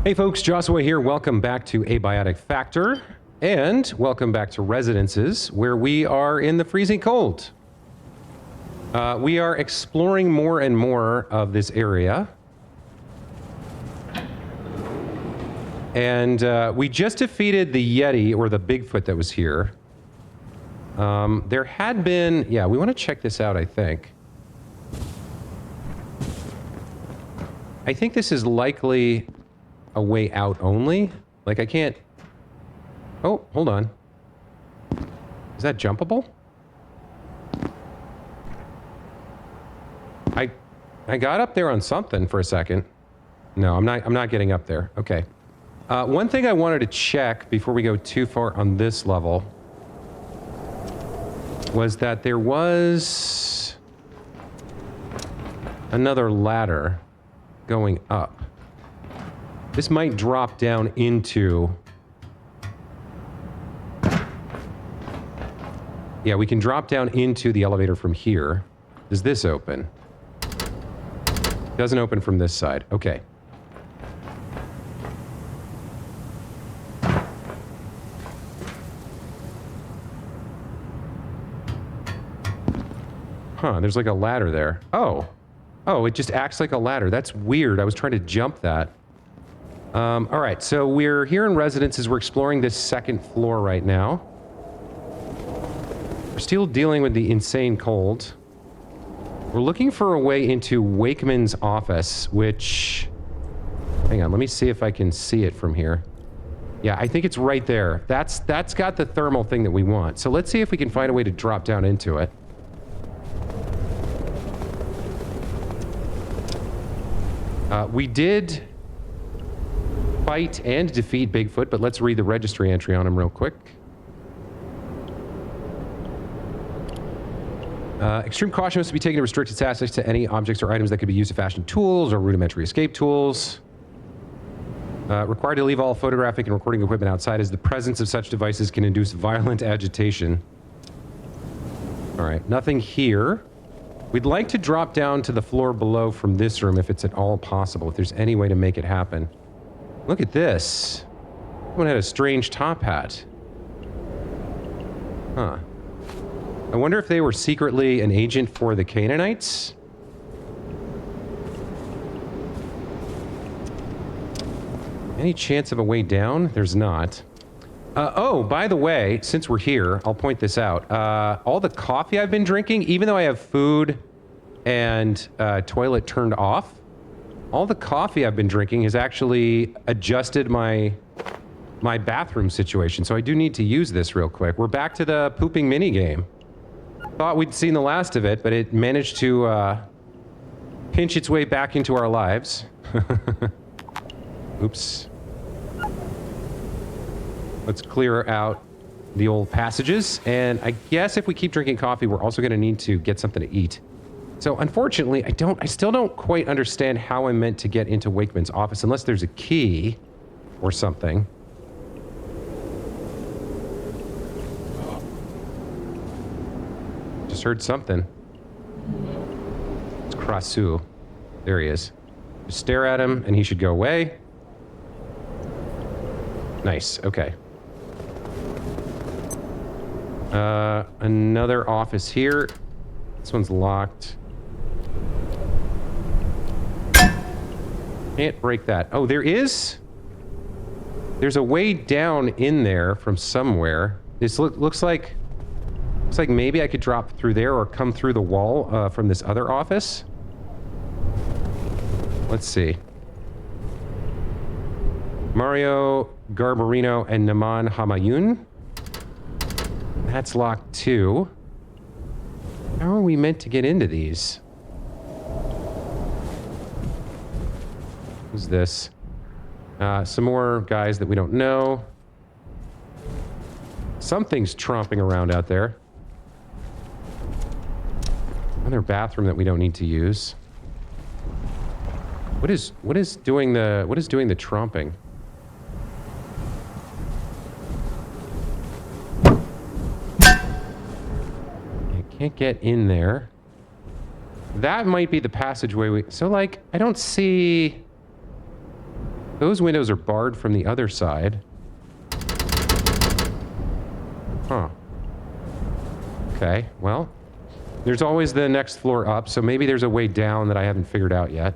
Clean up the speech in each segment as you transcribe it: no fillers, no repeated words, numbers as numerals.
Hey folks, Josiwe here. Welcome back to Abiotic Factor, and welcome back to Residences, where we are in the freezing cold. We are exploring more and more of this area. And we just defeated the Yeti, or the Bigfoot that was here. There had been... Yeah, we want to check this out, I think. I think this is likely a way out only. Like, I can't... Oh, hold on. Is that jumpable? I got up there on something for a second. No, I'm not getting up there. Okay. One thing I wanted to check before we go too far on this level was that there was another ladder going up. This might drop down into... Yeah, we can drop down into the elevator from here. Does this open? Doesn't open from this side. Okay. Huh, there's like a ladder there. Oh. Oh, it just acts like a ladder. That's weird. I was trying to jump that. All right, so we're here in Residences. We're exploring this second floor right now. We're still dealing with the insane cold. We're looking for a way into Wakeman's office, which... Hang on, let me see if I can see it from here. Yeah, I think it's right there. That's got the thermal thing that we want. So let's see if we can find a way to drop down into it. We did fight and defeat Bigfoot, but let's read the registry entry on him real quick. Extreme caution must be taken to restrict its access to any objects or items that could be used to fashion tools or rudimentary escape tools. Required to leave all photographic and recording equipment outside, as the presence of such devices can induce violent agitation. All right, nothing here. We'd like to drop down to the floor below from this room if it's at all possible, if there's any way to make it happen. Look at this. Someone had a strange top hat. Huh. I wonder if they were secretly an agent for the Canaanites? Any chance of a way down? There's not. Oh, by the way, since we're here, I'll point this out. All the coffee I've been drinking, even though I have food and toilet turned off, all the coffee I've been drinking has actually adjusted my bathroom situation. So I do need to use this real quick. We're back to the pooping minigame. Thought we'd seen the last of it, but it managed to pinch its way back into our lives. Oops. Let's clear out the old passages. And I guess if we keep drinking coffee, we're also going to need to get something to eat. So unfortunately, I still don't quite understand how I'm meant to get into Wakeman's office unless there's a key or something. Just heard something. It's Krasu. There he is. Just stare at him and he should go away. Nice, okay. Another office here. This one's locked. Can't break that. Oh, there's a way down in there from somewhere. This looks like maybe I could drop through there or come through the wall from this other office. Let's see. Mario Garbarino and Naman Hamayun. That's locked too. How are we meant to get into these? Who's this? Some more guys that we don't know. Something's tromping around out there. Another bathroom that we don't need to use. What is doing the tromping? Can't get in there. That might be the passageway we... So, like, I don't see... Those windows are barred from the other side. Huh. Okay, well, there's always the next floor up, so maybe there's a way down that I haven't figured out yet.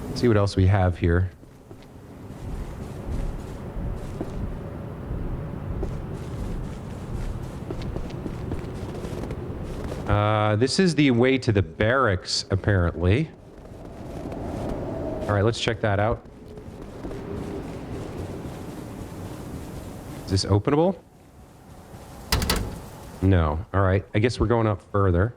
Let's see what else we have here. This is the way to the barracks, apparently. All right, let's check that out. Is this openable? No. All right, I guess we're going up further.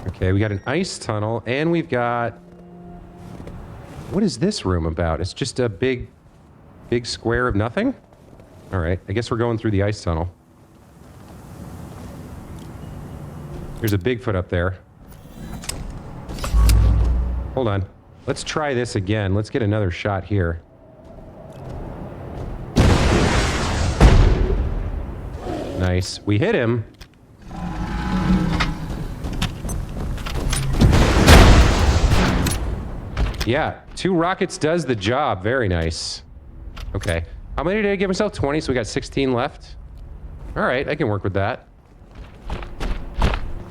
Okay, we got an ice tunnel, and we've got... What is this room about? It's just a big square of nothing? All right, I guess we're going through the ice tunnel. There's a Bigfoot up there. Hold on. Let's try this again. Let's get another shot here. Nice. We hit him. Yeah, 2 rockets does the job. Very nice. Okay. How many did I give myself? 20, so we got 16 left. All right, I can work with that.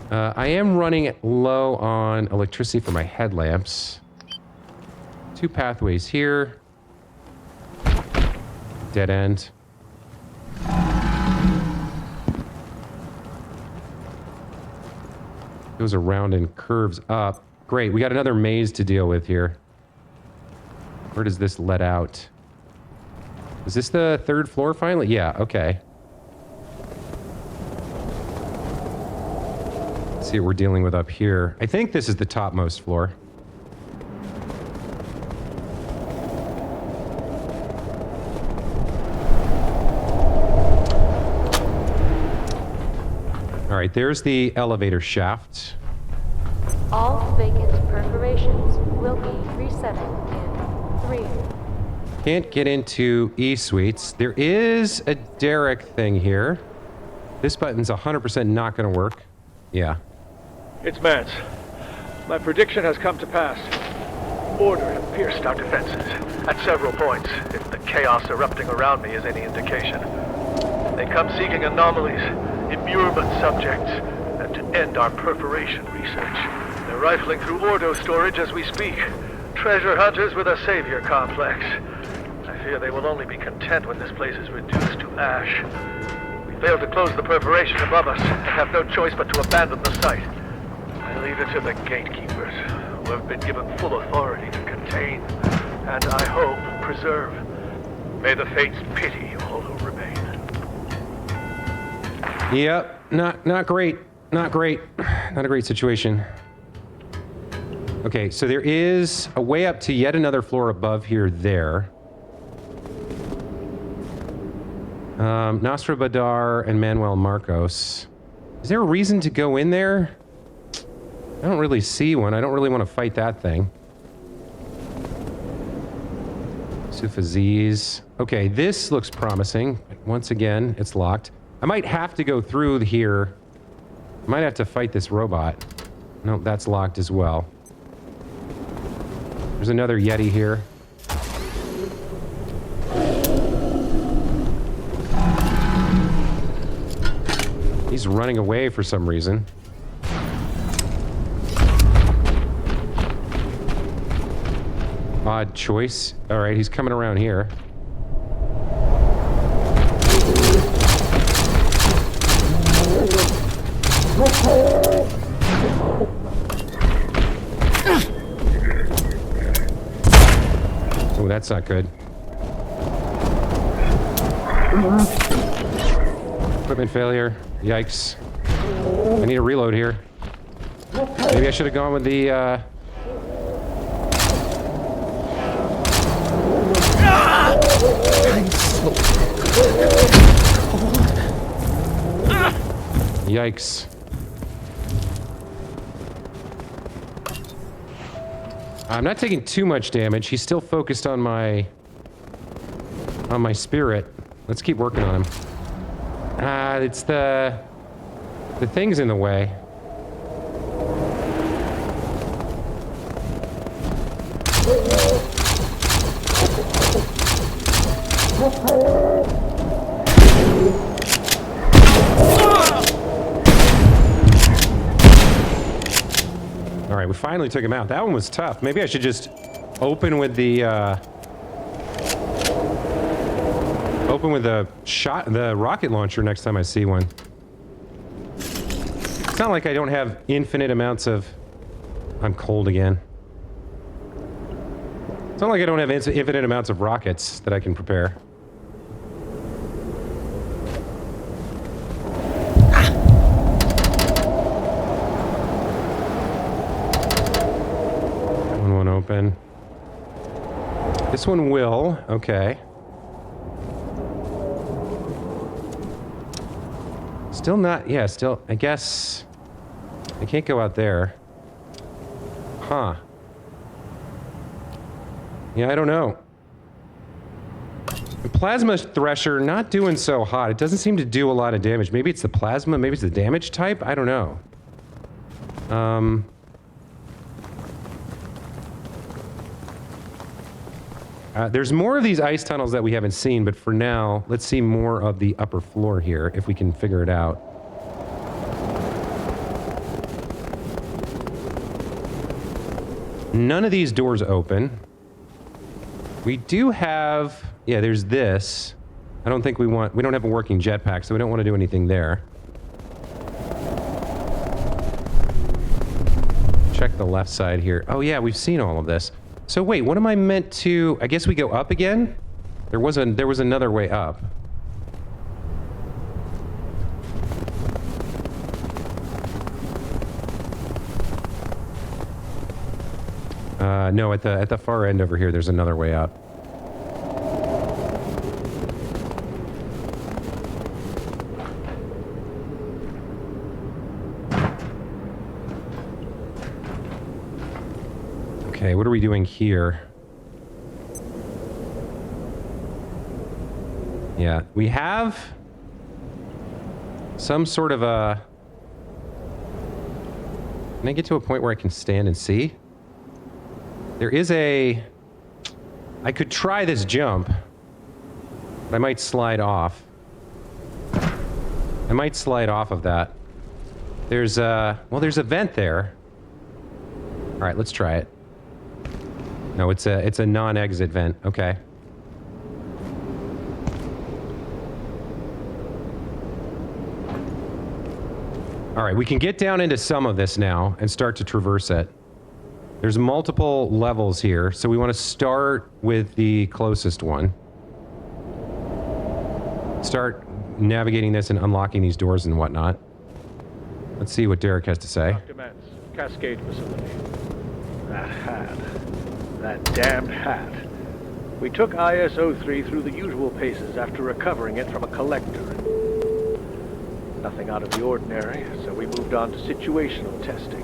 I am running low on electricity for my headlamps. 2 pathways here. Dead end. Goes around and curves up. Great, we got another maze to deal with here. Where does this let out? Is this the 3rd floor finally? Yeah, okay. Let's see what we're dealing with up here. I think this is the topmost floor. All right, there's the elevator shaft. All vacant perforations will be resettled in 3. Can't get into E-suites. There is a Derek thing here. This button's 100% not going to work. Yeah. It's Mance. My prediction has come to pass. Order have pierced our defenses at several points, if the chaos erupting around me is any indication. They come seeking anomalies, immurement subjects, and to end our perforation research. They're rifling through Ordo storage as we speak. Treasure hunters with a savior complex. I fear they will only be content when this place is reduced to ash. We failed to close the perforation above us and have no choice but to abandon the site. I leave it to the gatekeepers, who have been given full authority to contain, and I hope preserve. May the fates pity all who remain. Yep, not great. Not great. Not a great situation. Okay, so there is a way up to yet another floor above here there. Nostra Badar and Manuel Marcos. Is there a reason to go in there? I don't really see one. I don't really want to fight that thing. Sufaziz. Okay, this looks promising. Once again, it's locked. I might have to go through here. I might have to fight this robot. No, that's locked as well. There's another Yeti here. He's running away for some reason. Odd choice. All right, he's coming around here. Oh, that's not good. Equipment failure. Yikes. I need a reload here. Maybe I should have gone with the, Yikes. I'm not taking too much damage. He's still focused on my spirit. Let's keep working on him. It's the thing's in the way. All right, we finally took him out. That one was tough. Maybe I should just open with the rocket launcher next time I see one. It's not like I don't have infinite amounts of... I'm cold again. It's not like I don't have infinite amounts of rockets that I can prepare. That one won't open. This one will. Okay. Still not... Yeah, still... I guess... I can't go out there. Huh. Yeah, I don't know. The plasma thresher not doing so hot. It doesn't seem to do a lot of damage. Maybe it's the plasma, maybe it's the damage type? I don't know. There's more of these ice tunnels that we haven't seen, but for now, let's see more of the upper floor here, if we can figure it out. None of these doors open. We do have... Yeah, there's this. I don't think we want... We don't have a working jetpack, so we don't want to do anything there. Check the left side here. Oh yeah, we've seen all of this. So wait, what am I meant to... I guess we go up again? There was another way up. No, at the far end over here, there's another way up. Okay, what are we doing here? Yeah, we have some sort of a... Can I get to a point where I can stand and see? There is a... I could try this jump, but I might slide off. I might slide off of that. There's a... Well, there's a vent there. Alright, let's try it. No, it's a non-exit vent. Okay. Alright, we can get down into some of this now and start to traverse it. There's multiple levels here, so we want to start with the closest one. Start navigating this and unlocking these doors and whatnot. Let's see what Derek has to say. Dr. Matt's Cascade facility. That hat. That damned hat. We took IS-03 through the usual paces after recovering it from a collector. Nothing out of the ordinary, so we moved on to situational testing.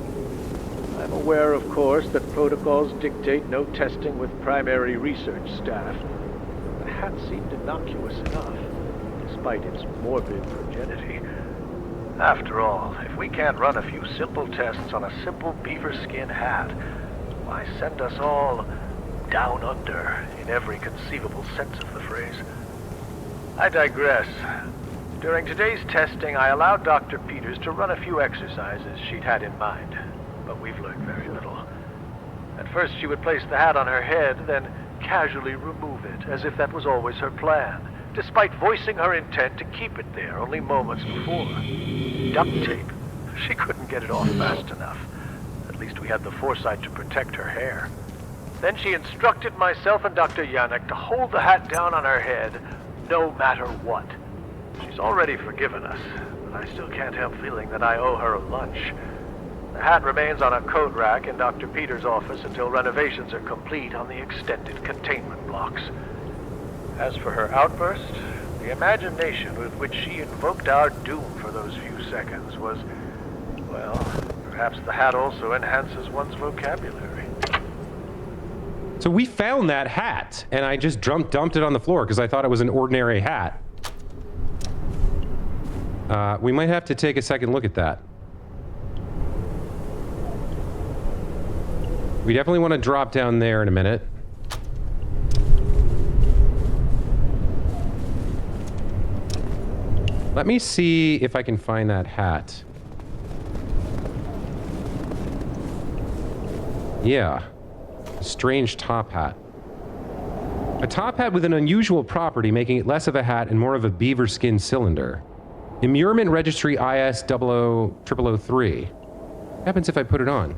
I'm aware, of course, that protocols dictate no testing with primary research staff. The hat seemed innocuous enough, despite its morbid progeny. After all, if we can't run a few simple tests on a simple beaver skin hat, why send us all down under in every conceivable sense of the phrase? I digress. During today's testing, I allowed Dr. Peters to run a few exercises she'd had in mind, but we've learned very little. At first, she would place the hat on her head, then casually remove it, as if that was always her plan, despite voicing her intent to keep it there only moments before. Duct tape. She couldn't get it off fast enough. At least we had the foresight to protect her hair. Then she instructed myself and Dr. Yannick to hold the hat down on her head, no matter what. She's already forgiven us, but I still can't help feeling that I owe her a lunch. The hat remains on a coat rack in Dr. Peters' office until renovations are complete on the extended containment blocks. As for her outburst, the imagination with which she invoked our doom for those few seconds was, well, perhaps the hat also enhances one's vocabulary. So we found that hat, and I just dumped it on the floor because I thought it was an ordinary hat. We might have to take a second look at that. We definitely want to drop down there in a minute. Let me see if I can find that hat. Yeah. Strange top hat. A top hat with an unusual property, making it less of a hat and more of a beaver skin cylinder. Immurement Registry IS 00003. What happens if I put it on?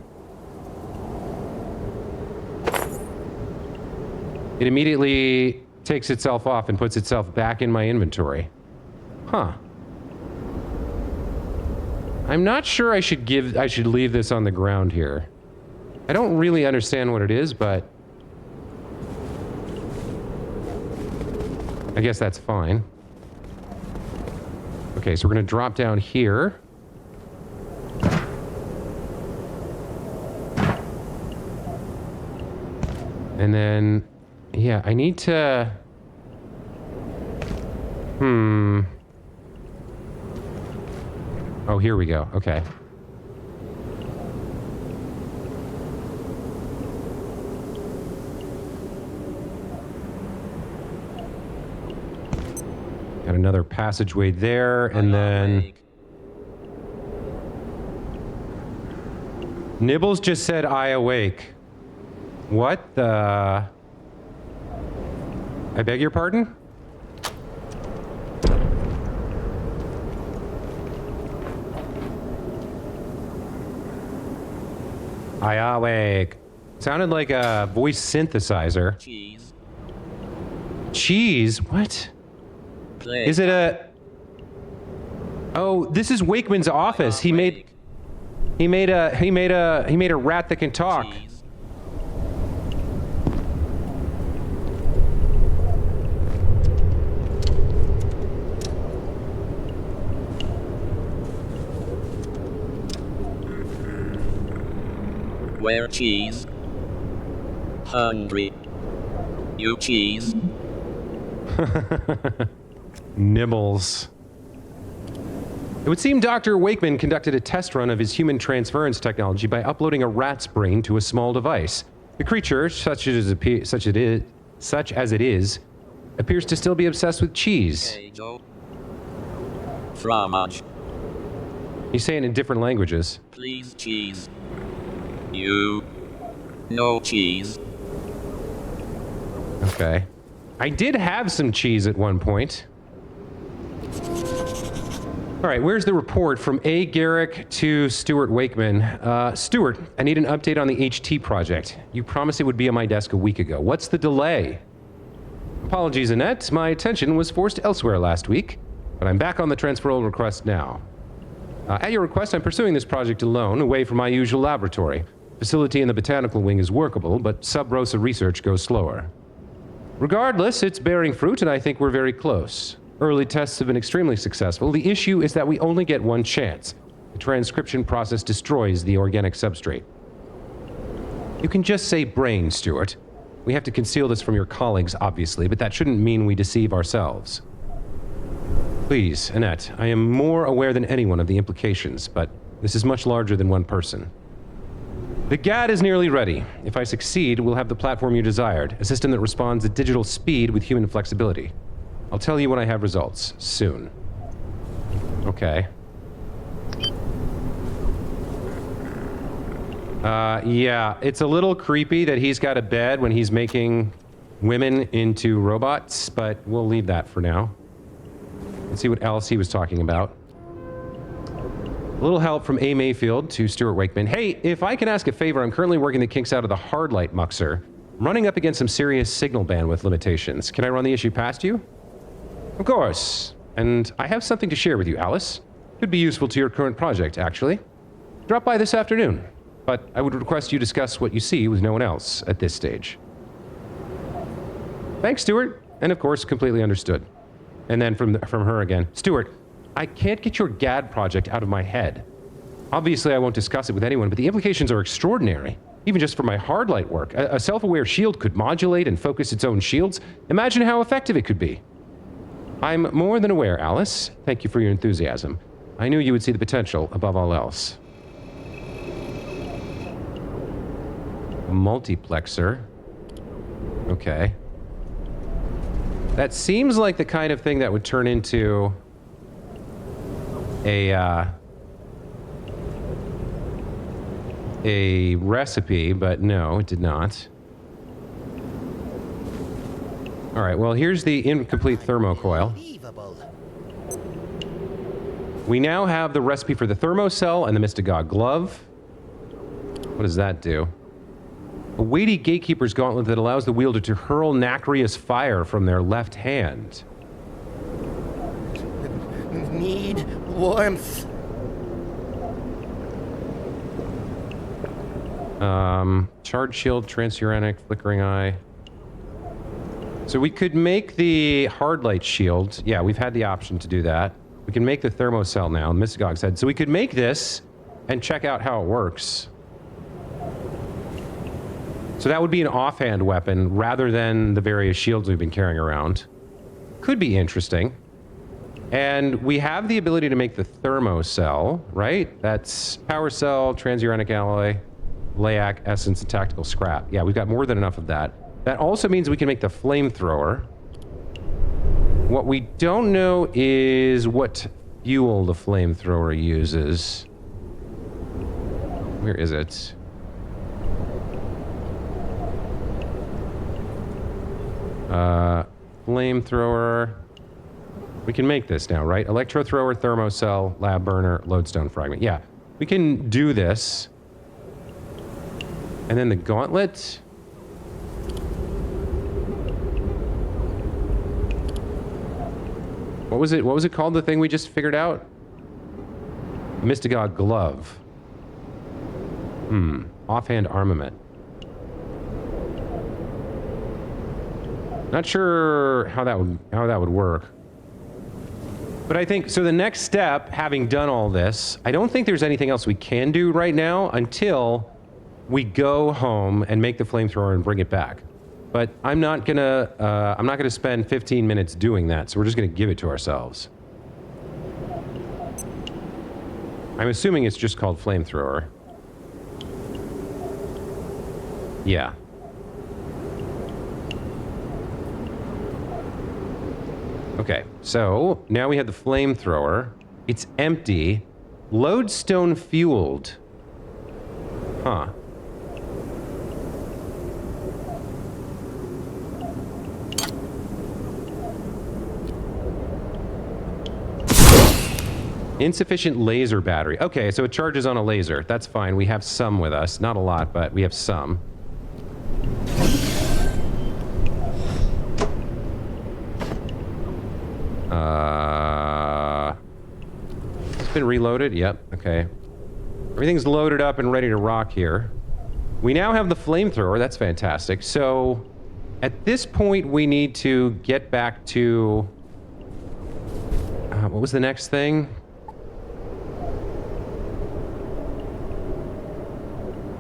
It immediately takes itself off and puts itself back in my inventory. Huh. I'm not sure I should leave this on the ground here. I don't really understand what it is, but I guess that's fine. Okay, so we're going to drop down here. And then, yeah, I need to... Oh, here we go. Okay. Got another passageway there, and then... Nibbles just said, "I awake." What the... I beg your pardon? I awake. Sounded like a voice synthesizer. Cheese. Cheese? What? Play. Is it a... Oh, this is Wakeman's office. He made a rat that can talk. Cheese. Where cheese? Hungry. You cheese. Nibbles. It would seem Dr. Wakeman conducted a test run of his human transference technology by uploading a rat's brain to a small device. The creature, such as it is, appears to still be obsessed with cheese. Fromage. He's saying it in different languages. Please cheese. You. No cheese. Okay. I did have some cheese at one point. All right, where's the report from A. Garrick to Stuart Wakeman? Stuart, I need an update on the HT project. You promised it would be on my desk a week ago. What's the delay? Apologies, Annette. My attention was forced elsewhere last week, but I'm back on the transferal request now. At your request, I'm pursuing this project alone, away from my usual laboratory. Facility in the botanical wing is workable, but sub-rosa research goes slower. Regardless, it's bearing fruit, and I think we're very close. Early tests have been extremely successful. The issue is that we only get one chance. The transcription process destroys the organic substrate. You can just say brain, Stuart. We have to conceal this from your colleagues, obviously, but that shouldn't mean we deceive ourselves. Please, Annette, I am more aware than anyone of the implications, but this is much larger than one person. The GATE is nearly ready. If I succeed, we'll have the platform you desired, a system that responds at digital speed with human flexibility. I'll tell you when I have results. Soon. Okay. Yeah, it's a little creepy that he's got a bed when he's making women into robots, but we'll leave that for now. Let's see what else he was talking about. A little help from A. Mayfield to Stuart Wakeman. Hey, if I can ask a favor, I'm currently working the kinks out of the hard light muxer. I'm running up against some serious signal bandwidth limitations. Can I run the issue past you? Of course. And I have something to share with you, Alice. Could be useful to your current project, actually. Drop by this afternoon. But I would request you discuss what you see with no one else at this stage. Thanks, Stuart. And of course, completely understood. And then from her again. Stuart, I can't get your GAD project out of my head. Obviously, I won't discuss it with anyone, but the implications are extraordinary. Even just for my hard light work. A self-aware shield could modulate and focus its own shields. Imagine how effective it could be. I'm more than aware, Alice. Thank you for your enthusiasm. I knew you would see the potential above all else. Multiplexer. Okay. That seems like the kind of thing that would turn into a recipe, but no, it did not. All right, well, here's the incomplete thermocoil. We now have the recipe for the thermocell and the Mystagogue glove. What does that do? A weighty gatekeeper's gauntlet that allows the wielder to hurl nacreous fire from their left hand. Need warmth. Charge shield, transuranic, flickering eye. So we could make the hard light shield. Yeah, we've had the option to do that. We can make the thermocell now, Mystagogue said. So we could make this and check out how it works. So that would be an offhand weapon rather than the various shields we've been carrying around. Could be interesting. And we have the ability to make the thermocell, right? That's power cell, transuranic alloy, layak, essence, and tactical scrap. Yeah, we've got more than enough of that. That also means we can make the flamethrower. What we don't know is what fuel the flamethrower uses. Where is it? Flamethrower. We can make this now, right? Electro thrower, thermocell, lab burner, lodestone fragment. Yeah, we can do this. And then the gauntlet. What was it? What was it called? The thing we just figured out? Mystagogue glove. Offhand armament. Not sure how that would work. But I think so. The next step, having done all this, I don't think there's anything else we can do right now until we go home and make the flamethrower and bring it back. But I'm not gonna spend 15 minutes doing that. So we're just gonna give it to ourselves. I'm assuming it's just called flamethrower. Yeah. Okay, so now we have the flamethrower. It's empty. Lodestone fueled. Huh. Insufficient laser battery. Okay, so it charges on a laser. That's fine. We have some with us. Not a lot, but we have some. It's been reloaded. Yep. Okay. Everything's loaded up and ready to rock here. We now have the flamethrower. That's fantastic. So, at this point, we need to get back to... what was the next thing?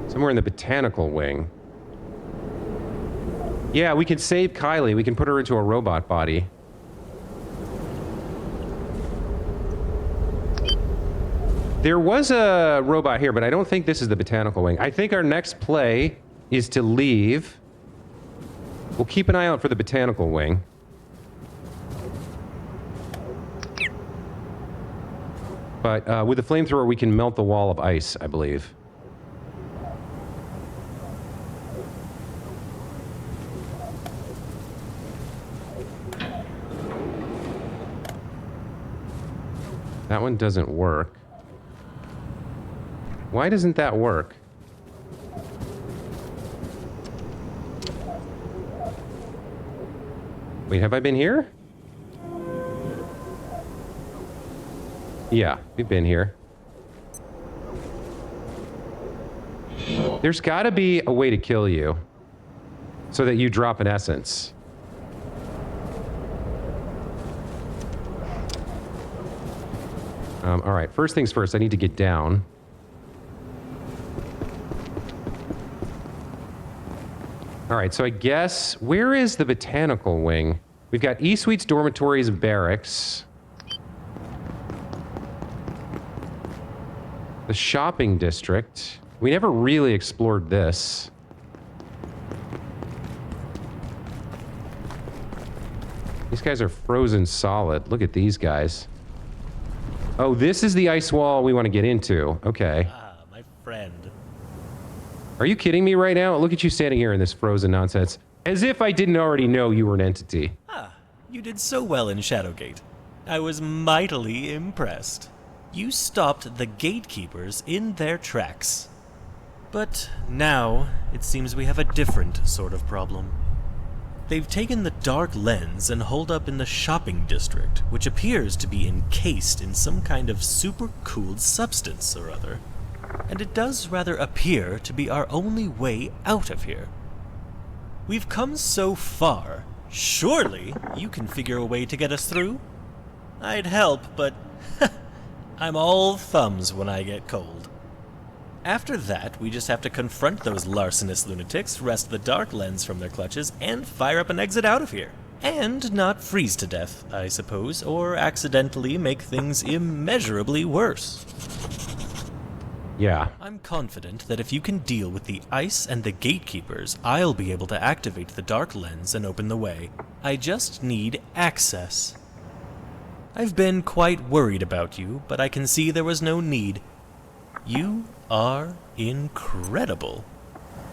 Somewhere in the botanical wing. Yeah, we can save Kylie. We can put her into a robot body. There was a robot here, but I don't think this is the botanical wing. I think our next play is to leave. We'll keep an eye out for the botanical wing. But with the flamethrower, we can melt the wall of ice, I believe. That one doesn't work. Why doesn't that work? Wait, have I been here? Yeah, we've been here. There's gotta be a way to kill you so that you drop an essence. All right, first things first, I need to get down. All right, so I guess, where is the botanical wing? We've got E-suites, dormitories, barracks. The shopping district. We never really explored this. These guys are frozen solid. Look at these guys. Oh, this is the ice wall we want to get into. Okay. Ah, my friend. Are you kidding me right now? Look at you standing here in this frozen nonsense. As if I didn't already know you were an entity. Ah, you did so well in Shadowgate. I was mightily impressed. You stopped the gatekeepers in their tracks. But now, it seems we have a different sort of problem. They've taken the dark lens and holed up in the shopping district, which appears to be encased in some kind of super-cooled substance or other. And it does rather appear to be our only way out of here. We've come so far. Surely you can figure a way to get us through? I'd help, but I'm all thumbs when I get cold. After that, we just have to confront those larcenous lunatics, wrest the dark lens from their clutches, and fire up an exit out of here. And not freeze to death, I suppose, or accidentally make things immeasurably worse. Yeah. I'm confident that if you can deal with the ice and the gatekeepers, I'll be able to activate the dark lens and open the way. I just need access. I've been quite worried about you, but I can see there was no need. You are incredible.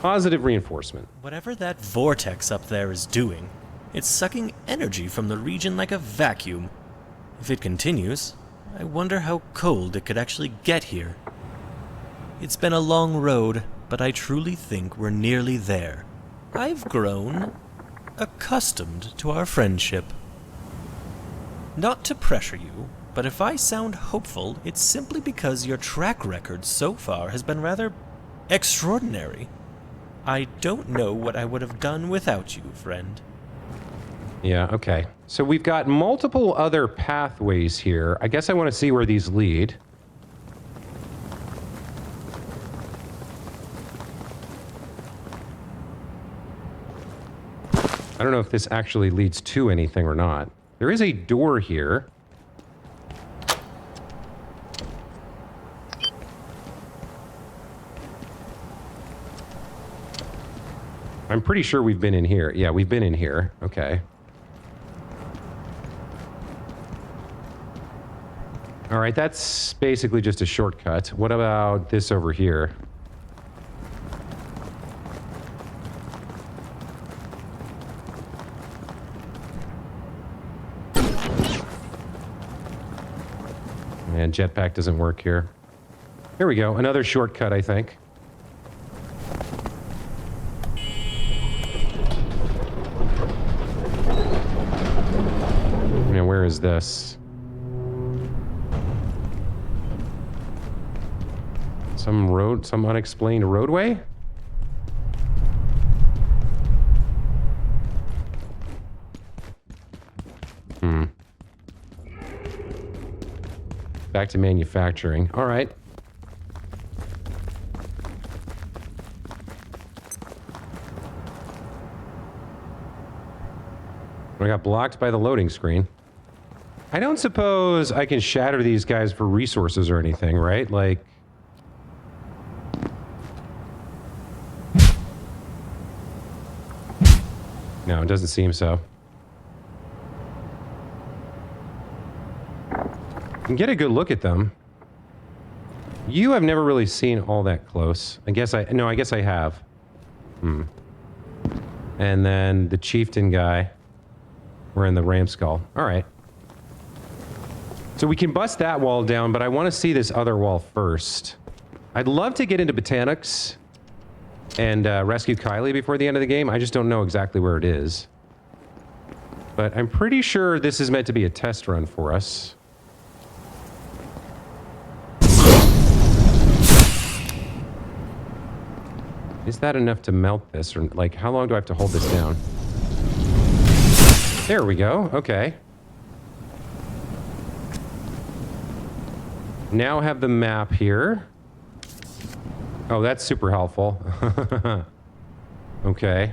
Positive reinforcement. Whatever that vortex up there is doing, it's sucking energy from the region like a vacuum. If it continues, I wonder how cold it could actually get here. It's been a long road, but I truly think we're nearly there. I've grown accustomed to our friendship. Not to pressure you, but if I sound hopeful, it's simply because your track record so far has been rather extraordinary. I don't know what I would have done without you, friend. Yeah, okay. So we've got multiple other pathways here. I guess I want to see where these lead. I don't know if this actually leads to anything or not. There is a door here. I'm pretty sure we've been in here. Yeah, we've been in here. Okay. All right, that's basically just a shortcut. What about this over here? And jetpack doesn't work here. Here we go. Another shortcut, I think. Now, where is this? Some road, some unexplained roadway? Back to manufacturing. All right. I got blocked by the loading screen. I don't suppose I can shatter these guys for resources or anything, right? Like... No, it doesn't seem so. I can get a good look at them. You I've never really seen all that close. I guess I have. And then the chieftain guy. We're in the ram skull. All right. So we can bust that wall down, but I want to see this other wall first. I'd love to get into Botanics and rescue Kylie before the end of the game. I just don't know exactly where it is. But I'm pretty sure this is meant to be a test run for us. Is that enough to melt this? Or, like, how long do I have to hold this down? There we go. Okay. Now have the map here. Oh, that's super helpful. Okay.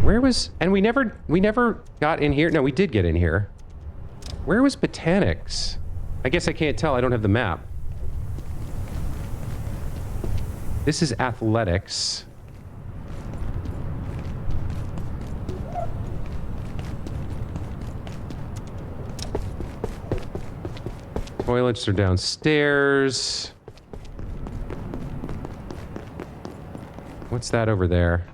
Where was... And we never got in here. No, we did get in here. Where was Botanics? I guess I can't tell. I don't have the map. This is Athletics. Toilets are downstairs. What's that over there?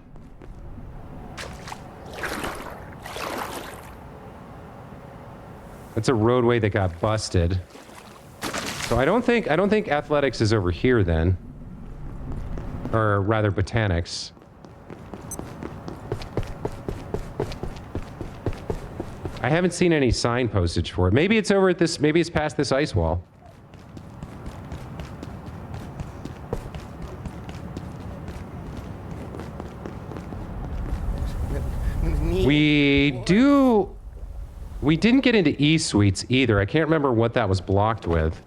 That's a roadway that got busted. So I don't think Athletics is over here then. Or rather Botanics. I haven't seen any sign postage for it. Maybe it's over at this, maybe it's past this ice wall. We didn't get into E-Suites either. I can't remember what that was blocked with.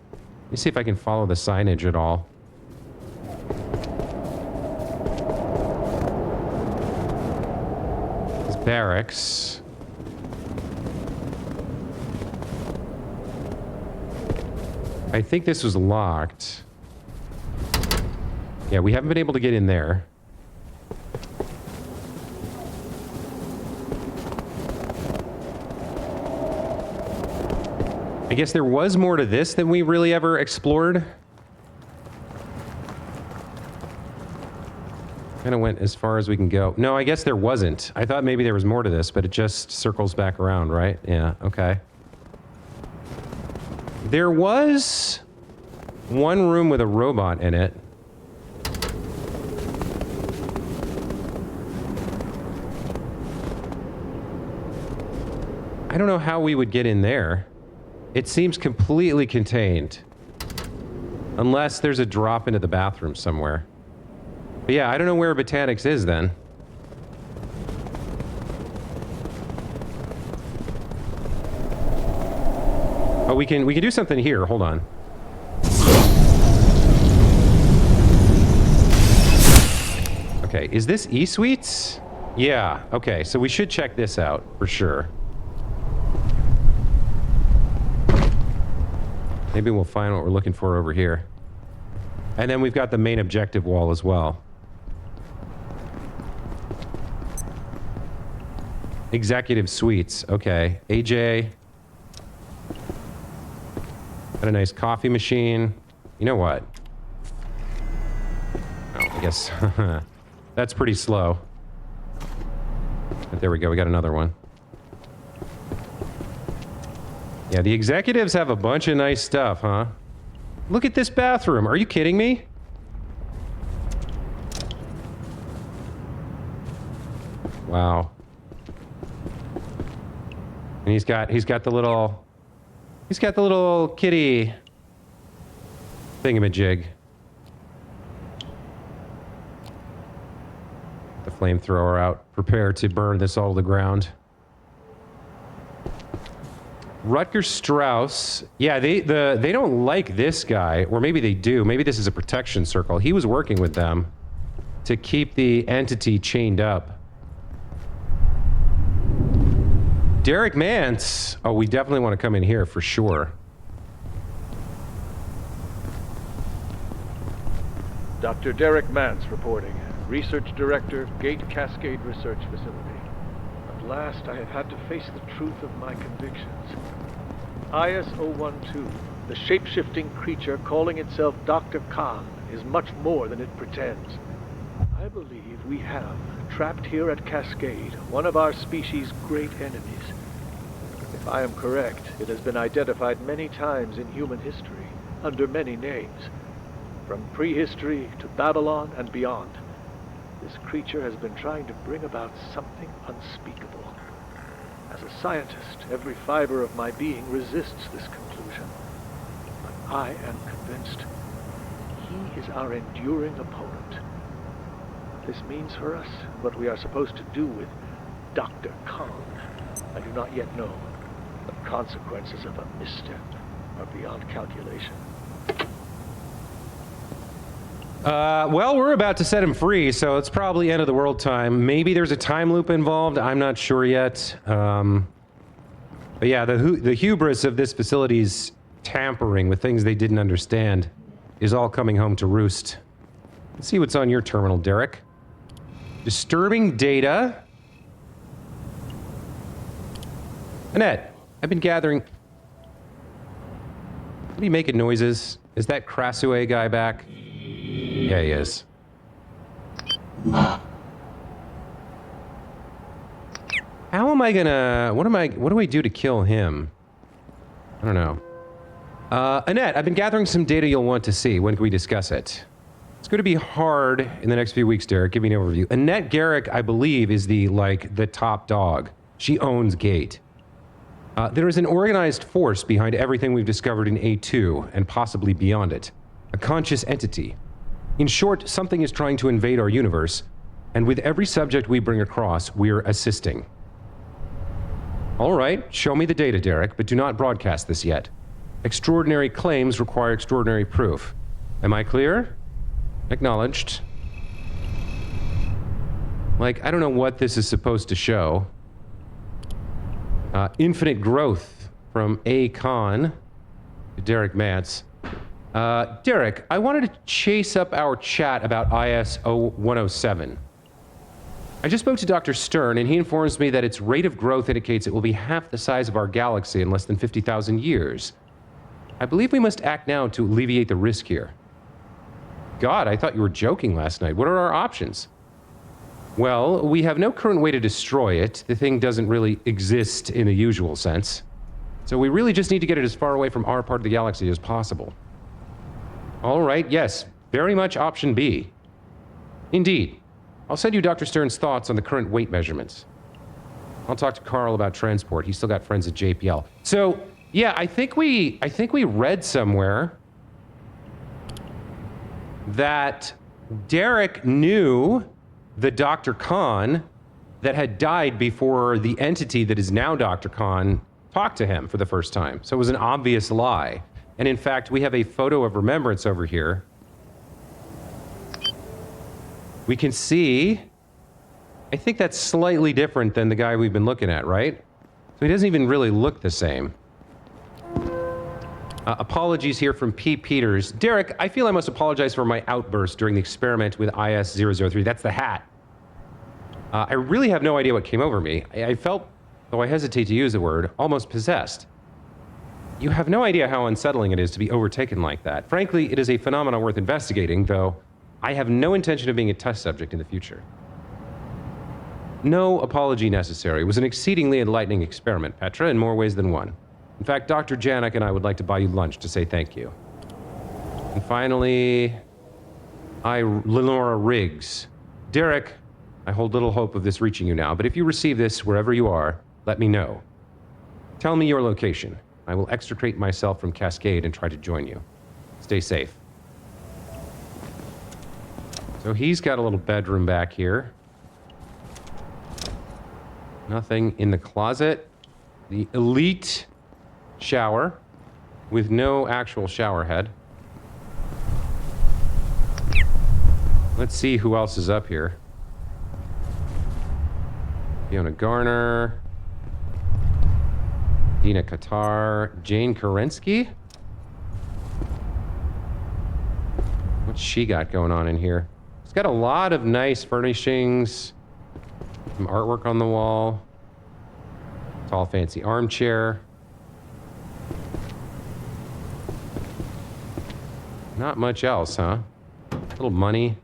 Let me see if I can follow the signage at all. It's barracks. I think this was locked. Yeah, we haven't been able to get in there. I guess there was more to this than we really ever explored. Kind of went as far as we can go. No, I guess there wasn't. I thought maybe there was more to this, but it just circles back around, right? Yeah, okay. There was one room with a robot in it. I don't know how we would get in there. It seems completely contained. Unless there's a drop into the bathroom somewhere. But yeah, I don't know where Botanics is then. Oh, we can do something here. Hold on. Okay, is this E-Suites? Yeah, okay, so we should check this out for sure. Maybe we'll find what we're looking for over here. And then we've got the main objective wall as well. Executive Suites. Okay. AJ. Got a nice coffee machine. You know what? Oh, I guess that's pretty slow. But there we go. We got another one. Yeah, the executives have a bunch of nice stuff, huh? Look at this bathroom. Are you kidding me? Wow. And he's got the little kitty thingamajig. The flamethrower out. Prepare to burn this all to the ground. Rutger Strauss. Yeah, they don't like this guy, or maybe they do. Maybe this is a protection circle. He was working with them to keep the entity chained up. Derek Mance. Oh, we definitely want to come in here for sure. Dr. Derek Mance reporting. Research Director, GATE Cascade Research Facility. At last, I have had to face the truth of my convictions. IS-012, the shape-shifting creature calling itself Dr. Khan, is much more than it pretends. I believe we have, trapped here at Cascade, one of our species' great enemies. If I am correct, it has been identified many times in human history, under many names. From prehistory to Babylon and beyond. This creature has been trying to bring about something unspeakable. As a scientist, every fiber of my being resists this conclusion. But I am convinced he is our enduring opponent. What this means for us, what we are supposed to do with Dr. Khan, I do not yet know. The consequences of a misstep are beyond calculation. Well, we're about to set him free, so it's probably end of the world time. Maybe there's a time loop involved. I'm not sure yet. But yeah, the hubris of this facility's tampering with things they didn't understand is all coming home to roost. Let's see what's on your terminal, Derek. Disturbing data. Annette, I've been gathering... What are you making noises? Is that Krasue guy back? Yeah, he is. How am I gonna... What do I do to kill him? I don't know. Annette, I've been gathering some data you'll want to see. When can we discuss it? It's going to be hard in the next few weeks, Derek. Give me an overview. Annette Garrick, I believe, is the top dog. She owns GATE. There is an organized force behind everything we've discovered in A2, and possibly beyond it. A conscious entity. In short, something is trying to invade our universe, and with every subject we bring across, we're assisting. All right, show me the data, Derek, but do not broadcast this yet. Extraordinary claims require extraordinary proof. Am I clear? Acknowledged. Like, I don't know what this is supposed to show. Infinite growth from A. Khan to Derek Mance. Derek, I wanted to chase up our chat about IS-107. I just spoke to Dr. Stern, and he informs me that its rate of growth indicates it will be half the size of our galaxy in less than 50,000 years. I believe we must act now to alleviate the risk here. God, I thought you were joking last night. What are our options? Well, we have no current way to destroy it. The thing doesn't really exist in the usual sense. So we really just need to get it as far away from our part of the galaxy as possible. All right, yes, very much option B. Indeed. I'll send you Dr. Stern's thoughts on the current weight measurements. I'll talk to Carl about transport. He's still got friends at JPL. So, yeah, I think we read somewhere that Derek knew the Dr. Khan that had died before the entity that is now Dr. Khan talked to him for the first time. So it was an obvious lie. And in fact, we have a photo of remembrance over here. We can see, I think that's slightly different than the guy we've been looking at, right? So he doesn't even really look the same. Apologies here from P. Peters. Derek, I feel I must apologize for my outburst during the experiment with IS-003. That's the hat. I really have no idea what came over me. I felt, though I hesitate to use the word, almost possessed. You have no idea how unsettling it is to be overtaken like that. Frankly, it is a phenomenon worth investigating, though I have no intention of being a test subject in the future. No apology necessary. It was an exceedingly enlightening experiment, Petra, in more ways than one. In fact, Dr. Janik and I would like to buy you lunch to say thank you. And finally, Lenora Riggs. Derek, I hold little hope of this reaching you now, but if you receive this wherever you are, let me know. Tell me your location. I will extricate myself from Cascade and try to join you. Stay safe. So he's got a little bedroom back here. Nothing in the closet. The elite shower with no actual shower head. Let's see who else is up here. Fiona Garner, Dina Qatar, Jane Kerensky. What's she got going on in here? It's got a lot of nice furnishings, some artwork on the wall, tall fancy armchair. Not much else, huh? A little money.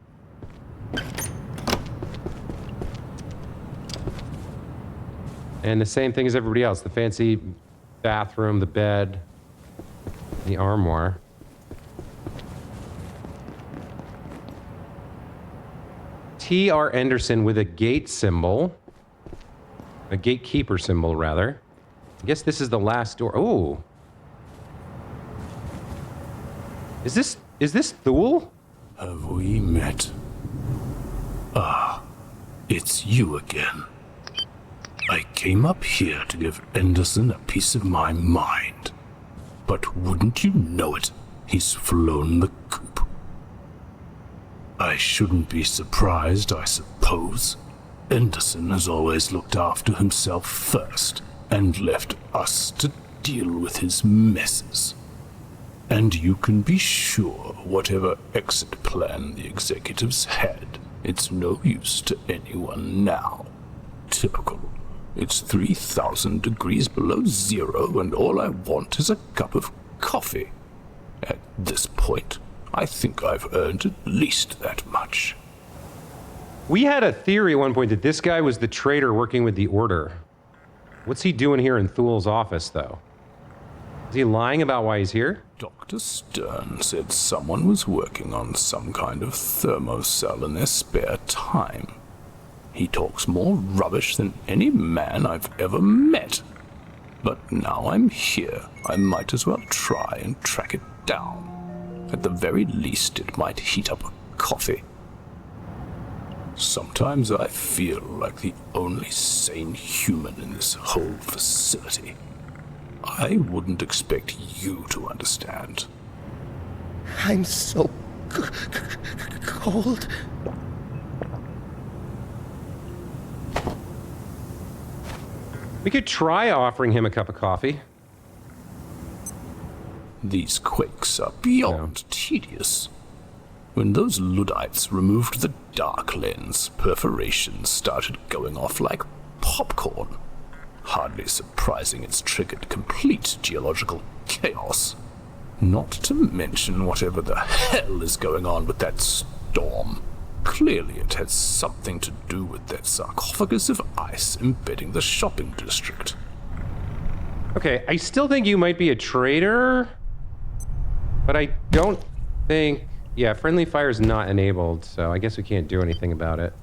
And the same thing as everybody else. The fancy bathroom, the bed, the armoire. T.R. Anderson with a gate symbol. A gatekeeper symbol, rather. I guess this is the last door. Oh. Is this Thule? Have we met? Ah, it's you again. I came up here to give Anderson a piece of my mind. But wouldn't you know it, he's flown the coop. I shouldn't be surprised, I suppose. Anderson has always looked after himself first, and left us to deal with his messes. And you can be sure whatever exit plan the executives had, it's no use to anyone now. Typical. It's 3,000 degrees below zero, and all I want is a cup of coffee. At this point, I think I've earned at least that much. We had a theory at one point that this guy was the traitor working with the Order. What's he doing here in Thul's office, though? Is he lying about why he's here? Dr. Stern said someone was working on some kind of thermocell in their spare time. He talks more rubbish than any man I've ever met. But now I'm here, I might as well try and track it down. At the very least, it might heat up a coffee. Sometimes I feel like the only sane human in this whole facility. I wouldn't expect you to understand. I'm so cold. We could try offering him a cup of coffee. These quakes are beyond tedious. When those Luddites removed the dark lens, perforations started going off like popcorn. Hardly surprising it's triggered complete geological chaos. Not to mention whatever the hell is going on with that storm. Clearly it has something to do with that sarcophagus of ice embedding the shopping district. Okay, I still think you might be a traitor, but I don't think... Yeah, friendly fire is not enabled, so I guess we can't do anything about it.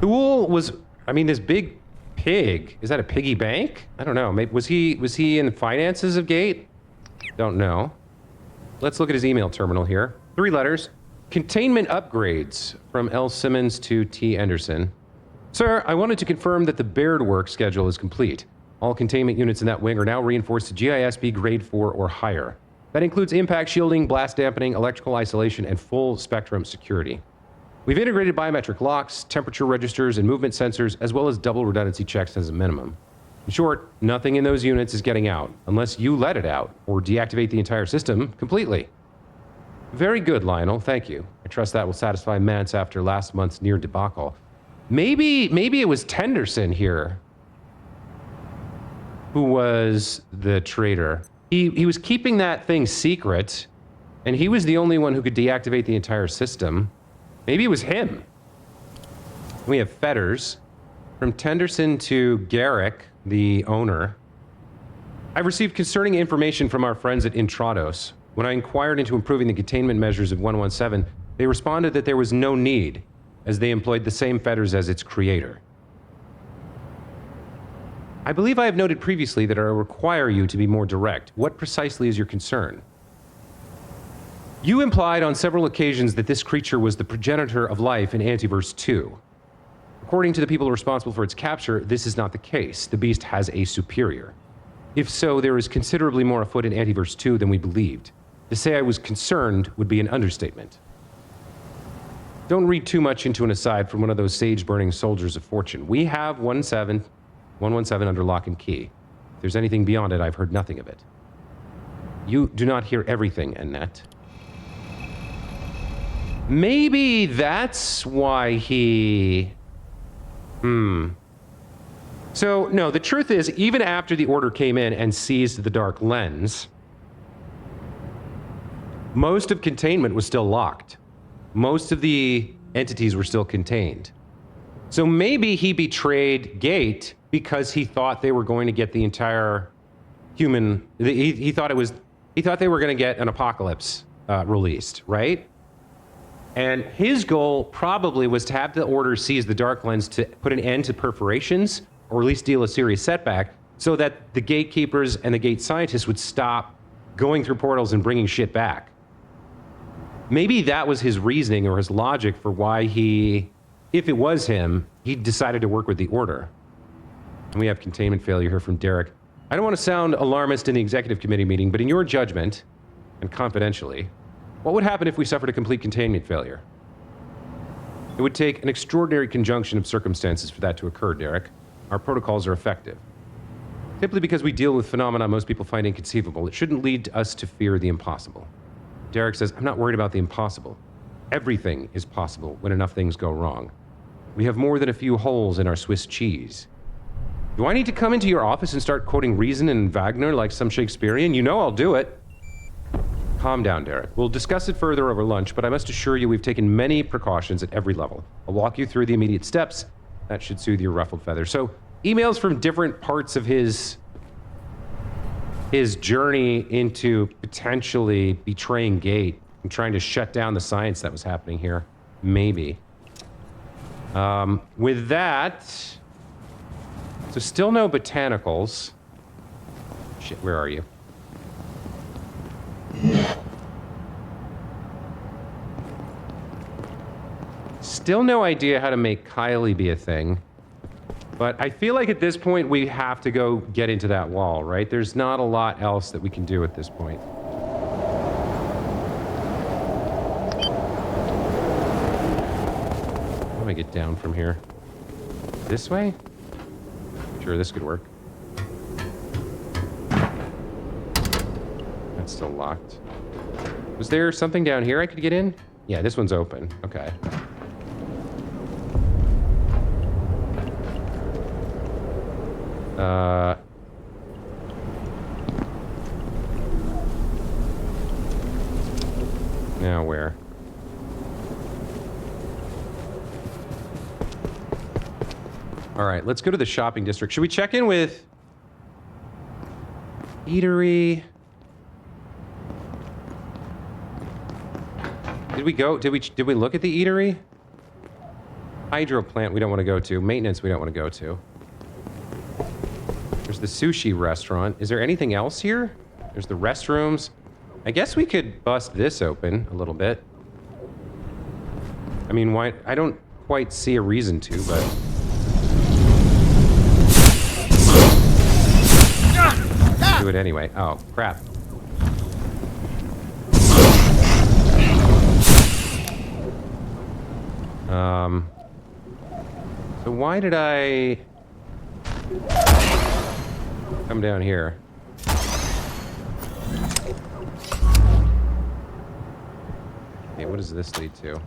Thul was... I mean, this big pig. Is that a piggy bank? I don't know. Maybe, was he in the finances of GATE? Don't know. Let's look at his email terminal here. 3 letters. Containment upgrades from L. Simmons to T. Anderson. Sir, I wanted to confirm that the Baird work schedule is complete. All containment units in that wing are now reinforced to GISB grade 4 or higher. That includes impact shielding, blast dampening, electrical isolation, and full spectrum security. We've integrated biometric locks, temperature registers, and movement sensors, as well as double redundancy checks as a minimum. In short, nothing in those units is getting out, unless you let it out, or deactivate the entire system completely. Very good, Lionel, thank you. I trust that will satisfy Mance after last month's near debacle. Maybe it was Tenderson here who was the traitor. He was keeping that thing secret, and he was the only one who could deactivate the entire system. Maybe it was him. We have Fetters. From Tenderson to Garrick, the owner. I've received concerning information from our friends at Intrados. When I inquired into improving the containment measures of 117, they responded that there was no need, as they employed the same Fetters as its creator. I believe I have noted previously that I require you to be more direct. What precisely is your concern? You implied on several occasions that this creature was the progenitor of life in Antiverse 2. According to the people responsible for its capture, this is not the case. The beast has a superior. If so, there is considerably more afoot in Antiverse 2 than we believed. To say I was concerned would be an understatement. Don't read too much into an aside from one of those sage-burning soldiers of fortune. We have 117 under lock and key. If there's anything beyond it, I've heard nothing of it. You do not hear everything, Annette. Maybe that's why he... So, no, the truth is, even after the Order came in and seized the Dark Lens, most of containment was still locked. Most of the entities were still contained. So maybe he betrayed GATE because he thought they were going to get the entire human... He thought they were going to get an apocalypse released, right? And his goal probably was to have the Order seize the Dark Lens to put an end to perforations, or at least deal a serious setback, so that the gatekeepers and the gate scientists would stop going through portals and bringing shit back. Maybe that was his reasoning or his logic for why he, if it was him, he decided to work with the Order. And we have containment failure here from Derek. I don't want to sound alarmist in the executive committee meeting, but in your judgment, and confidentially, What would happen if we suffered a complete containment failure? It would take an extraordinary conjunction of circumstances for that to occur, Derek. Our protocols are effective. Simply because we deal with phenomena most people find inconceivable, it shouldn't lead us to fear the impossible. Derek says, I'm not worried about the impossible. Everything is possible when enough things go wrong. We have more than a few holes in our Swiss cheese. Do I need to come into your office and start quoting Reason and Wagner like some Shakespearean? You know I'll do it. Calm down, Derek. We'll discuss it further over lunch, but I must assure you we've taken many precautions at every level. I'll walk you through the immediate steps. That should soothe your ruffled feathers. So, emails from different parts of his journey into potentially betraying GATE and trying to shut down the science that was happening here. Maybe. With that... So still no botanicals. Shit, where are you? Still no idea how to make Kylie be a thing. But I feel like at this point we have to go get into that wall, right? There's not a lot else that we can do at this point. How do I get down from here? This way? Sure, this could work. That's still locked. Was there something down here I could get in? Yeah, this one's open. Okay. Now where? All right, let's go to the shopping district. Should we check in with eatery? Did we go? Did we look at the eatery? Hydro plant we don't want to go to. Maintenance we don't want to go to. There's the sushi restaurant. Is there anything else here? There's the restrooms. I guess we could bust this open a little bit. I mean, why? I don't quite see a reason to, but... do it anyway. Oh, crap. So why did I come down here? Okay, what does this lead to?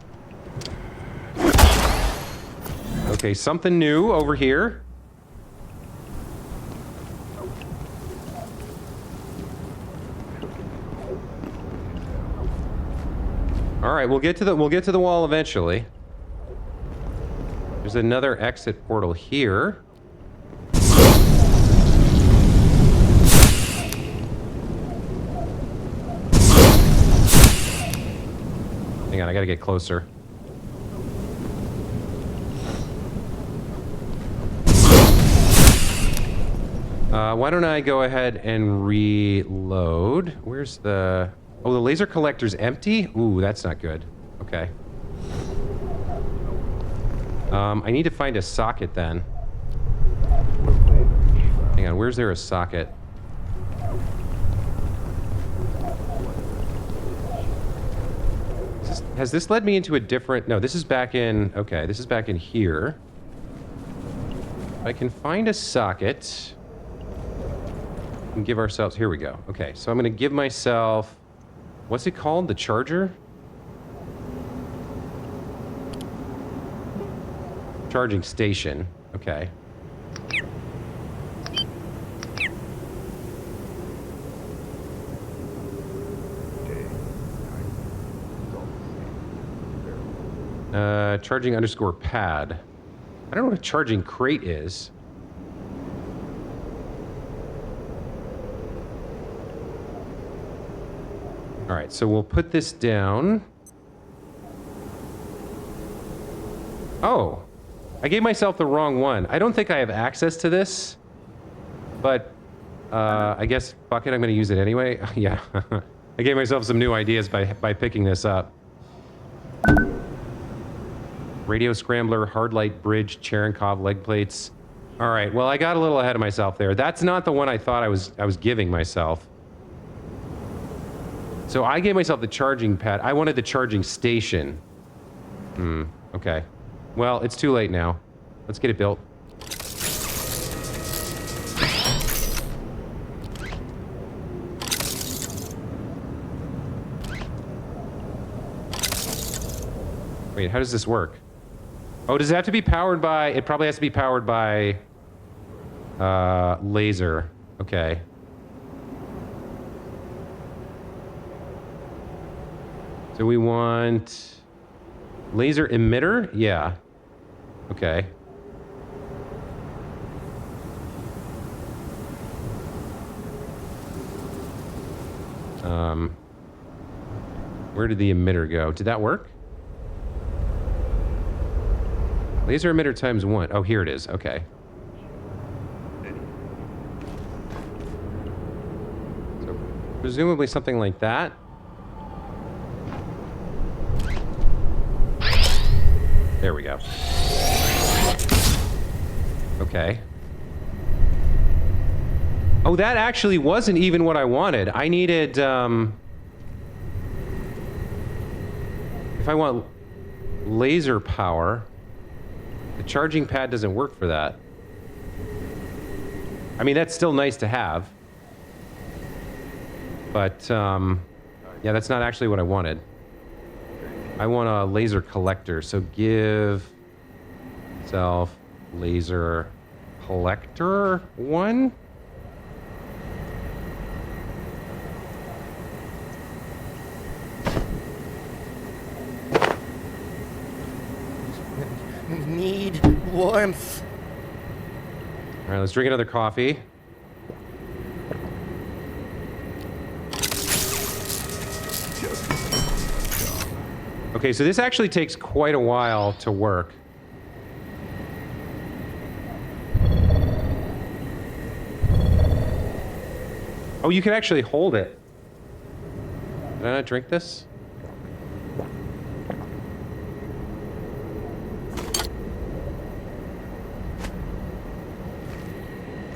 Okay, something new over here. All right, we'll get to the wall eventually. There's another exit portal here. Hang on, I gotta get closer. Why don't I go ahead and reload? Where's the... Oh, the laser collector's empty? Ooh, that's not good. Okay. I need to find a socket then. Hang on, where's there a socket? Has this led me into a different... No, this is back in... Okay, this is back in here. If I can find a socket... and give ourselves... Here we go. Okay, so I'm going to give myself... What's it called? The charger? Charging station. Okay. Charging underscore pad. I don't know what a charging crate is. All right, so we'll put this down. Oh, I gave myself the wrong one. I don't think I have access to this, but I guess, fuck it, I'm going to use it anyway. Yeah, I gave myself some new ideas by picking this up. Radio scrambler, hard light bridge, Cherenkov leg plates. All right, well, I got a little ahead of myself there. That's not the one I thought I was giving myself. So I gave myself the charging pad. I wanted the charging station. Okay. Well, it's too late now. Let's get it built. Wait, how does this work? Oh, does it have to be powered by... It probably has to be powered by... laser. Okay. So we want... laser emitter? Yeah. Okay. Where did the emitter go? Did that work? Laser emitter times 1. Oh, here it is. Okay. So, presumably something like that. There we go. Okay. Oh, that actually wasn't even what I wanted. I needed, if I want laser power, the charging pad doesn't work for that. I mean, that's still nice to have. But, yeah, that's not actually what I wanted. I want a laser collector, so give self laser collector 1. Need warmth. All right, let's drink another coffee. Okay, so this actually takes quite a while to work. Oh, you can actually hold it. Did I not drink this?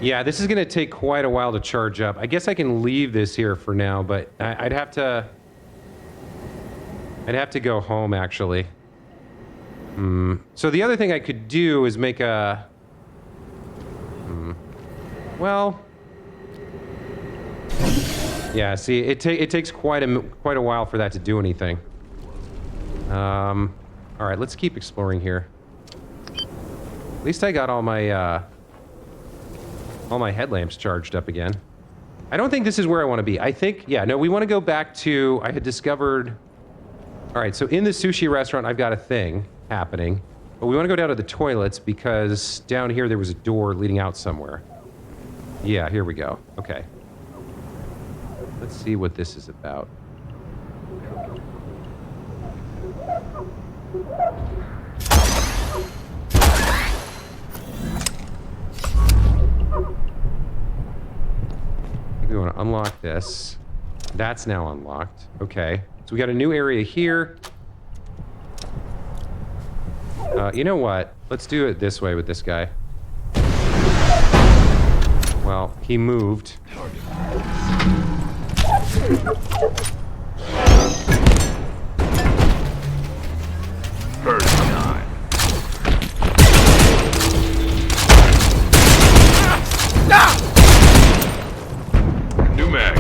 Yeah, this is going to take quite a while to charge up. I guess I can leave this here for now, but I'd have to go home, actually. So the other thing I could do is make a... Well... Yeah, see, it takes quite a while for that to do anything. All right, let's keep exploring here. At least I got all my headlamps charged up again. I don't think this is where I want to be. I think, yeah, no, we want to go back to... I had discovered... All right, so in the sushi restaurant, I've got a thing happening. But we want to go down to the toilets because down here there was a door leading out somewhere. Yeah, here we go. Okay. Let's see what this is about. We want to unlock this. That's now unlocked. Okay. So we got a new area here. You know what? Let's do it this way with this guy. Well, he moved. First time. New mag.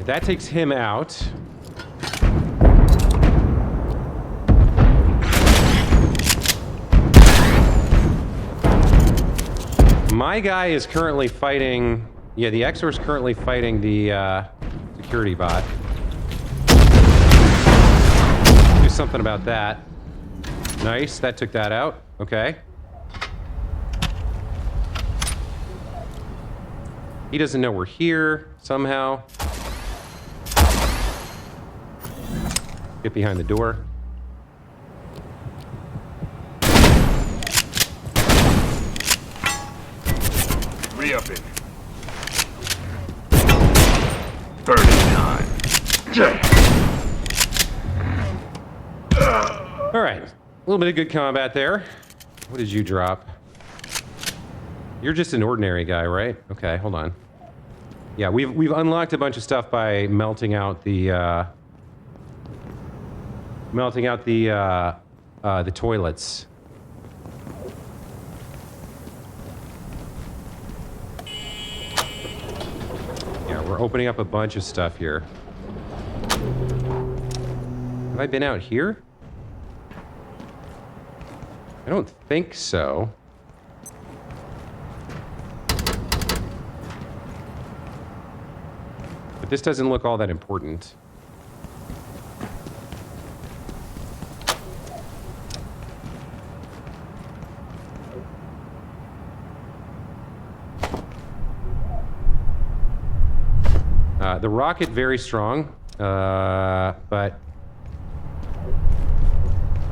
That takes him out. My guy is currently fighting... Yeah, the Exor is currently fighting the security bot. Do something about that. Nice, that took that out. Okay. He doesn't know we're here, somehow. Get behind the door. Re-upping. 39. little bit of good combat there. What did you drop? You're just an ordinary guy, right? Okay, hold on. Yeah, we've unlocked a bunch of stuff by melting out the toilets. Yeah, we're opening up a bunch of stuff here. Have I been out here? I don't think so. But this doesn't look all that important. The rocket, very strong, but...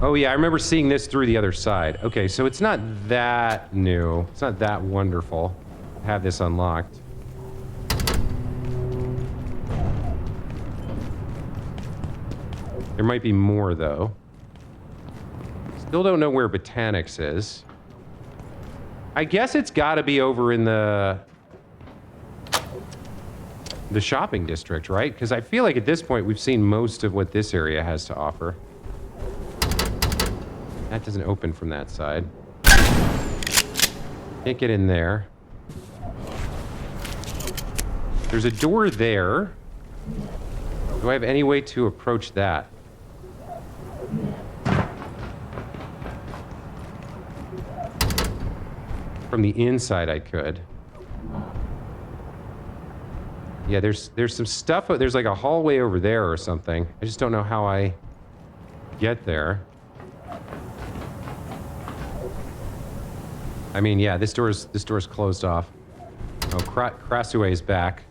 Oh yeah, I remember seeing this through the other side. Okay, so it's not that new. It's not that wonderful to have this unlocked. There might be more, though. Still don't know where Botanics is. I guess it's got to be over in the shopping district, right? Because I feel like at this point we've seen most of what this area has to offer. That doesn't open from that side. Can't get in there. There's a door there. Do I have any way to approach that? From the inside I could. Yeah, there's some stuff. There's like a hallway over there or something. I just don't know how I get there. I mean, yeah, this door's closed off. Oh, Krasue is back.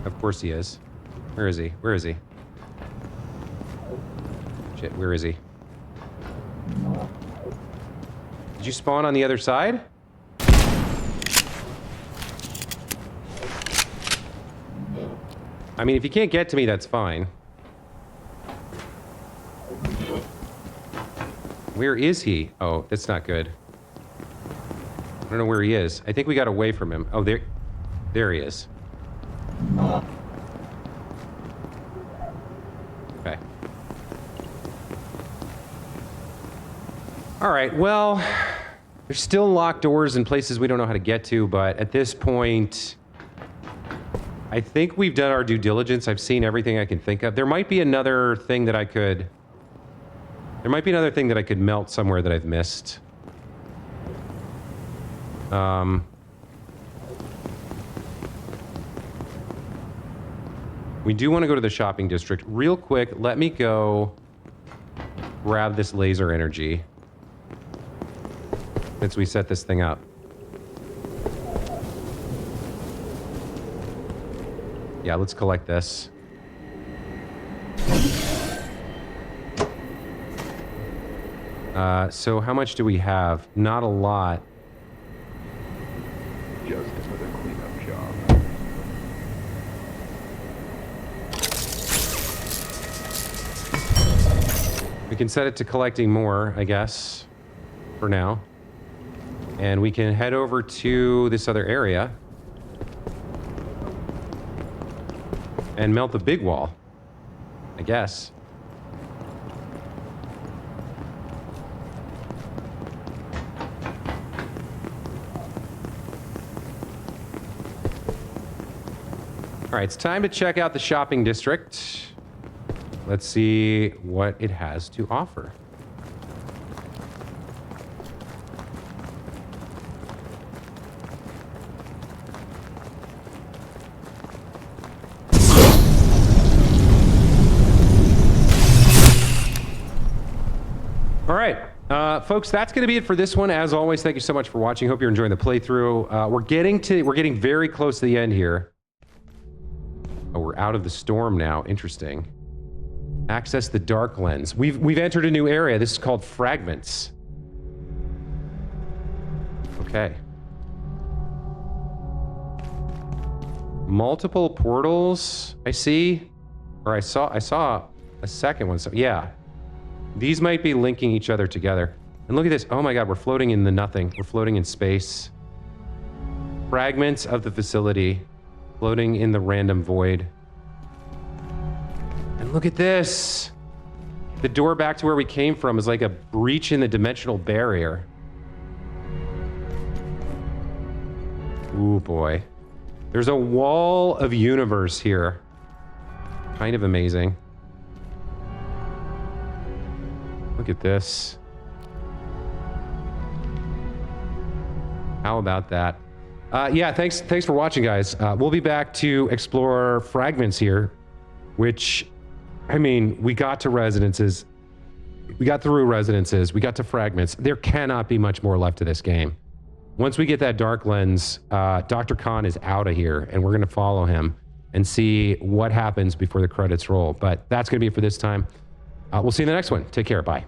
Of course he is. Where is he? Where is he? Shit, where is he? Did you spawn on the other side? I mean, if you can't get to me, that's fine. Where is he? Oh, that's not good. I don't know where he is. I think we got away from him. Oh, there he is. Okay. All right, well, there's still locked doors in places we don't know how to get to, but at this point, I think we've done our due diligence. I've seen everything I can think of. There might be another thing that I could... There might be another thing that I could melt somewhere that I've missed. We do want to go to the shopping district. Real quick, let me go grab this laser energy since we set this thing up. Yeah, let's collect this. So how much do we have? Not a lot. Just another cleanup job. We can set it to collecting more, I guess, for now. And we can head over to this other area and melt the big wall, I guess. All right, it's time to check out the shopping district. Let's see what it has to offer. All right, folks, that's going to be it for this one. As always, thank you so much for watching. Hope you're enjoying the playthrough. We're getting very close to the end here. Oh, we're out of the storm now. Interesting. Access the dark lens. We've entered a new area. This is called Fragments. Okay. Multiple portals, I see. Or I saw a second one. So yeah. These might be linking each other together. And look at this. Oh my God, we're floating in the nothing. We're floating in space. Fragments of the facility floating in the random void. And look at this. The door back to where we came from is like a breach in the dimensional barrier. Ooh, boy. There's a wall of universe here. Kind of amazing. Look at this. How about that? Yeah, thanks for watching, guys. We'll be back to explore fragments here, which, I mean, we got to residences. We got through residences. We got to fragments. There cannot be much more left to this game. Once we get that dark lens, Dr. Khan is out of here, and we're going to follow him and see what happens before the credits roll. But that's going to be it for this time. We'll see you in the next one. Take care. Bye.